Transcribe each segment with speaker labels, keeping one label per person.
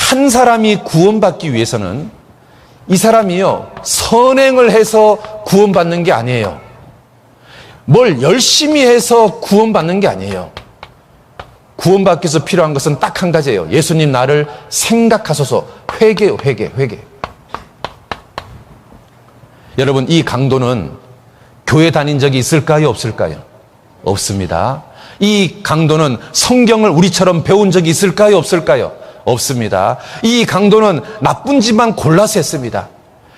Speaker 1: 한 사람이 구원받기 위해서는 이 사람이요, 선행을 해서 구원받는 게 아니에요. 뭘 열심히 해서 구원받는 게 아니에요. 구원받기 위해서 필요한 것은 딱 한 가지예요. 예수님 나를 생각하소서. 회개요, 회개. 여러분, 이 강도는 교회 다닌 적이 있을까요, 없을까요? 없습니다. 이 강도는 성경을 우리처럼 배운 적이 있을까요, 없을까요? 없습니다. 이 강도는 나쁜 짓만 골라서 했습니다.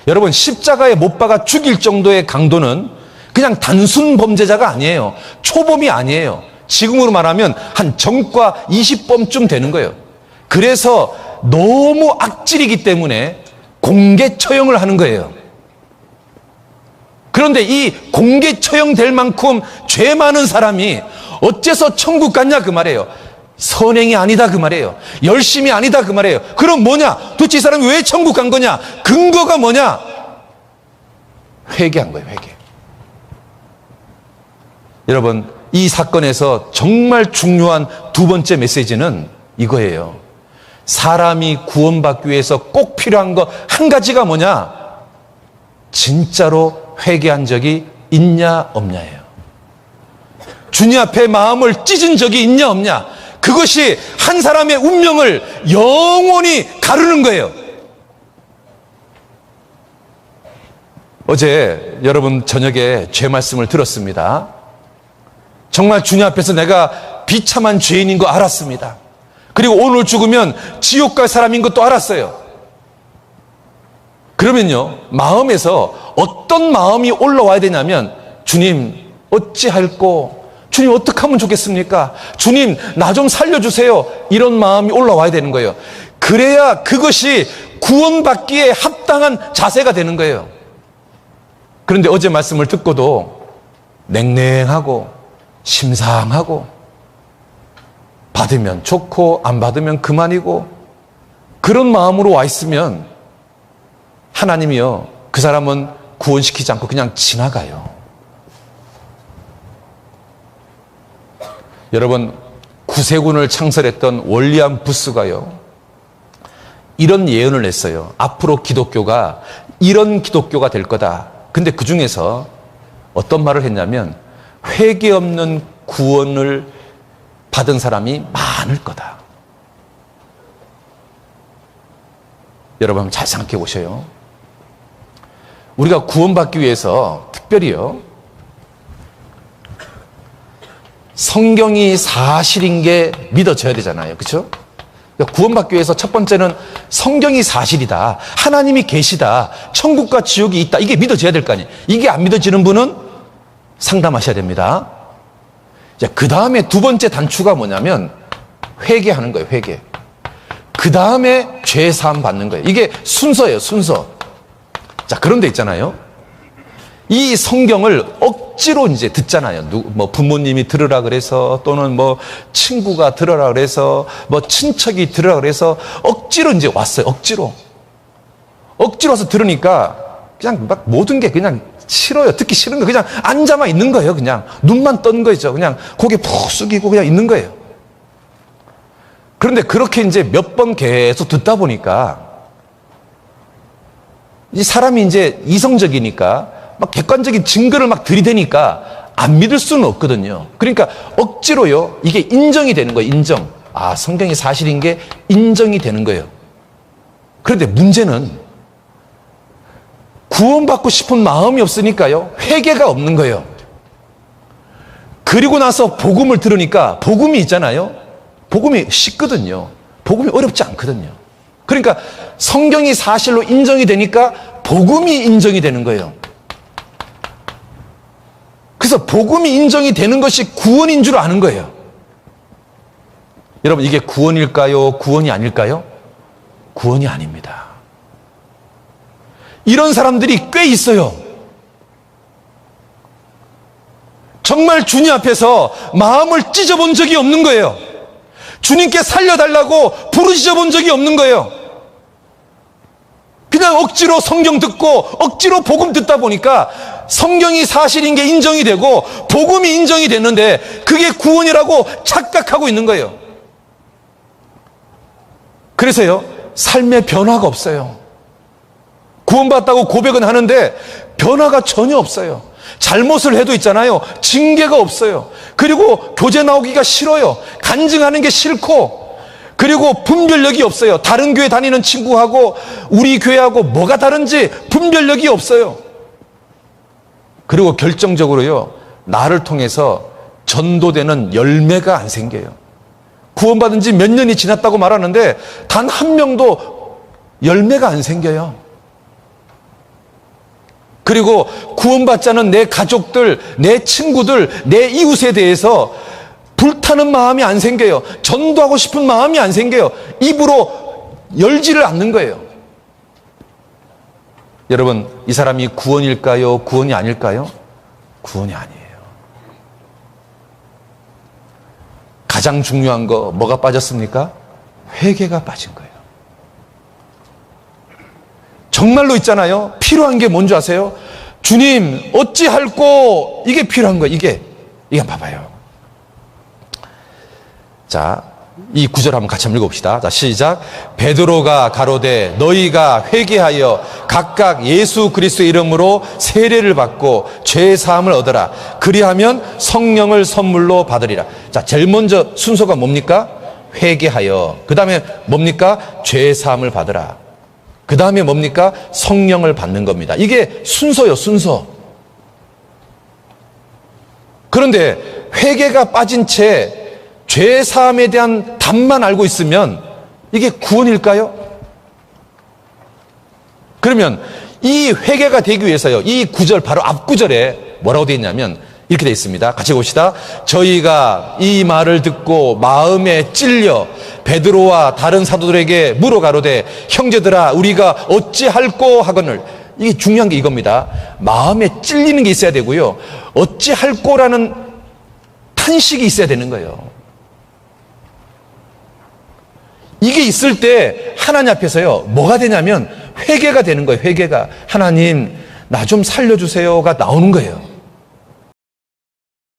Speaker 1: 여러분, 십자가에 못 박아 죽일 정도의 강도는 그냥 단순 범죄자가 아니에요. 초범이 아니에요. 지금으로 말하면 한 정과 20범쯤 되는 거예요. 그래서 너무 악질이기 때문에 공개 처형을 하는 거예요. 그런데 이 공개 처형될 만큼 죄 많은 사람이 어째서 천국 갔냐 그 말이에요. 선행이 아니다 그 말이에요. 열심이 아니다 그 말이에요. 그럼 뭐냐? 도대체 이 사람이 왜 천국 간 거냐? 근거가 뭐냐? 회개한 거예요, 회개. 여러분, 이 사건에서 정말 중요한 두 번째 메시지는 이거예요. 사람이 구원받기 위해서 꼭 필요한 거 한 가지가 뭐냐? 진짜로 회개한 적이 있냐 없냐예요. 주님 앞에 마음을 찢은 적이 있냐 없냐. 그것이 한 사람의 운명을 영원히 가르는 거예요. 어제 여러분 저녁에 죄 말씀을 들었습니다. 정말 주님 앞에서 내가 비참한 죄인인 거 알았습니다. 그리고 오늘 죽으면 지옥 갈 사람인 것도 알았어요. 그러면요, 마음에서 어떤 마음이 올라와야 되냐면, 주님 어찌할꼬, 주님 어떻게 하면 좋겠습니까? 주님 나 좀 살려주세요. 이런 마음이 올라와야 되는 거예요. 그래야 그것이 구원받기에 합당한 자세가 되는 거예요. 그런데 어제 말씀을 듣고도 냉랭하고 심상하고, 받으면 좋고 안 받으면 그만이고, 그런 마음으로 와 있으면 하나님이요, 그 사람은 구원시키지 않고 그냥 지나가요. 여러분, 구세군을 창설했던 월리암 부스가요, 이런 예언을 했어요. 앞으로 기독교가 이런 기독교가 될 거다. 근데 그 중에서 어떤 말을 했냐면, 회개 없는 구원을 받은 사람이 많을 거다. 여러분 한번 잘 생각해 보세요. 우리가 구원받기 위해서 특별히요, 성경이 사실인 게 믿어져야 되잖아요. 그렇죠? 그러니까 구원받기 위해서 첫 번째는 성경이 사실이다. 하나님이 계시다. 천국과 지옥이 있다. 이게 믿어져야 될 거 아니에요. 이게 안 믿어지는 분은 상담하셔야 됩니다. 그 다음에 두 번째 단추가 뭐냐면 회개하는 거예요. 회개. 그 다음에 죄사함 받는 거예요. 이게 순서예요. 순서. 자, 그런데 있잖아요, 이 성경을 억지로 이제 듣잖아요. 뭐 부모님이 들으라 그래서, 또는 뭐 친구가 들으라 그래서, 뭐 친척이 들으라 그래서 억지로 이제 왔어요. 억지로 와서 들으니까 그냥 막 모든 게 그냥 싫어요. 듣기 싫은 거. 그냥 앉아만 있는 거예요. 그냥 눈만 떤 거죠. 그냥 고개 푹 숙이고 그냥 있는 거예요. 그런데 그렇게 이제 몇 번 계속 듣다 보니까 이 사람이 이제 이성적이니까 막 객관적인 증거를 막 들이대니까 안 믿을 수는 없거든요. 그러니까 억지로요, 이게 인정이 되는 거예요. 인정. 아, 성경이 사실인 게 인정이 되는 거예요. 그런데 문제는 구원받고 싶은 마음이 없으니까요, 회개가 없는 거예요. 그리고 나서 복음을 들으니까, 복음이 있잖아요, 복음이 쉽거든요. 복음이 어렵지 않거든요. 그러니까 성경이 사실로 인정이 되니까 복음이 인정이 되는 거예요. 그래서 복음이 인정이 되는 것이 구원인 줄 아는 거예요. 여러분, 이게 구원일까요? 구원이 아닐까요? 구원이 아닙니다. 이런 사람들이 꽤 있어요. 정말 주님 앞에서 마음을 찢어본 적이 없는 거예요. 주님께 살려달라고 부르짖어 본 적이 없는 거예요. 그냥 억지로 성경 듣고 억지로 복음 듣다 보니까 성경이 사실인 게 인정이 되고 복음이 인정이 됐는데 그게 구원이라고 착각하고 있는 거예요. 그래서요, 삶의 변화가 없어요. 구원받았다고 고백은 하는데 변화가 전혀 없어요. 잘못을 해도 있잖아요. 징계가 없어요. 그리고 교제 나오기가 싫어요. 간증하는 게 싫고, 그리고 분별력이 없어요. 다른 교회 다니는 친구하고 우리 교회하고 뭐가 다른지 분별력이 없어요. 그리고 결정적으로요, 나를 통해서 전도되는 열매가 안 생겨요. 구원받은 지 몇 년이 지났다고 말하는데 단 한 명도 열매가 안 생겨요. 그리고 구원받지 않은 내 가족들, 내 친구들, 내 이웃에 대해서 불타는 마음이 안 생겨요. 전도하고 싶은 마음이 안 생겨요. 입으로 열지를 않는 거예요. 여러분, 이 사람이 구원일까요? 구원이 아닐까요? 구원이 아니에요. 가장 중요한 거 뭐가 빠졌습니까? 회개가 빠진 거예요. 정말로 있잖아요. 필요한 게 뭔지 아세요? 주님 어찌할꼬, 이게 필요한 거예요. 이게 한번 봐봐요. 자, 이 구절 한번 같이 한번 읽어봅시다. 자, 시작. 베드로가 가로되 너희가 회개하여 각각 예수 그리스도의 이름으로 세례를 받고 죄 사함을 얻어라. 그리하면 성령을 선물로 받으리라. 자, 제일 먼저 순서가 뭡니까? 회개하여. 그 다음에 뭡니까? 죄 사함을 받으라. 그 다음에 뭡니까? 성령을 받는 겁니다. 이게 순서요, 순서. 그런데 회개가 빠진 채 죄 사함에 대한 답만 알고 있으면 이게 구원일까요? 그러면 이 회개가 되기 위해서요, 이 구절 바로 앞 구절에 뭐라고 되어 있냐면 이렇게 되어 있습니다. 같이 봅시다. 저희가 이 말을 듣고 마음에 찔려 베드로와 다른 사도들에게 물어 가로되 형제들아 우리가 어찌할꼬 하거늘. 이게 중요한 게 이겁니다. 마음에 찔리는 게 있어야 되고요, 어찌할꼬라는 탄식이 있어야 되는 거예요. 이게 있을 때 하나님 앞에서요, 뭐가 되냐면 회개가 되는 거예요. 회개가. 하나님 나 좀 살려주세요가 나오는 거예요.